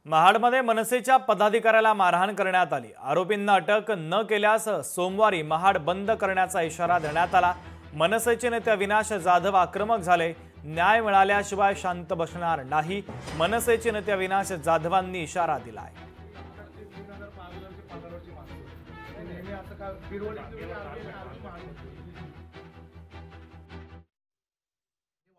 महाडमध्ये मनसेच्या पदाधिकाऱ्याला मारहाण करण्यात आली। आरोपींना अटक न केल्यास सोमवारी महाड बंद करण्याचा इशारा देण्यात आला। मनसेचे नेते अविनाश जाधव आक्रमक झाले। न्याय मिळाल्याशिवाय शांत बसणार नाही, मनसेचे नेते अविनाश जाधवांनी इशारा दिलाय।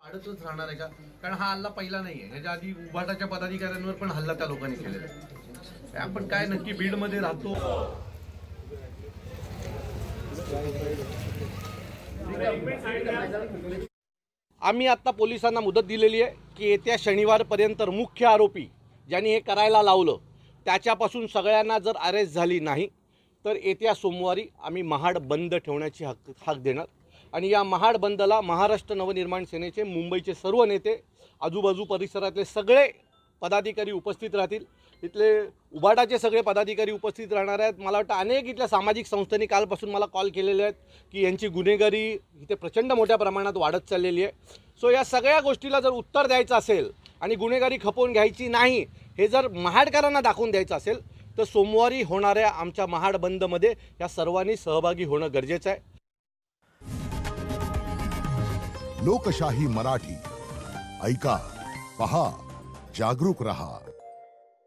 वाढतच राहणार आहे का? कारण हा हल्ला पहिला नाहीये, ह्याच्या आधी उभाटाच्या पदाधिकाऱ्यांवर पण हल्ला त्या लोकांनी केलेला आहे। आपण काय नक्की बीडमध्ये राहतो, आम्ही आता पोलिसांना मुदत दिलेली आहे की येत्या शनिवारपर्यंत मुख्य आरोपी ज्यांनी हे करायला लावलं त्याच्यापासून सगळ्यांना जर अरेस्ट झाली नाही तर येत्या सोमवारी आम्ही महाड बंद ठेवण्याची हाक देणार। आणि या महाड बंदला महाराष्ट्र नवनिर्माण सेनेचे मुंबईचे सर्व नेते, आजूबाजू परिसरातले सगळे पदाधिकारी उपस्थित राहतील। इथले उबाटाचे सगळे पदाधिकारी उपस्थित राहणार आहेत। मला वाटतं अनेक इथल्या सामाजिक संस्थांनी कालपासून मला कॉल केलेले आहेत की यांची गुन्हेगारी इथे प्रचंड मोठ्या प्रमाणात वाढत चाललेली आहे। सो या सगळ्या गोष्टीला जर उत्तर द्यायचं असेल आणि गुन्हेगारी खपवून घ्यायची नाही हे जर महाडकरांना दाखवून द्यायचं असेल तर सोमवारी होणाऱ्या आमच्या महाड बंदमध्ये या सर्वांनी सहभागी होणं गरजेचं आहे। लोकशाही मराठी ऐका, पहा, जागरूक रहा।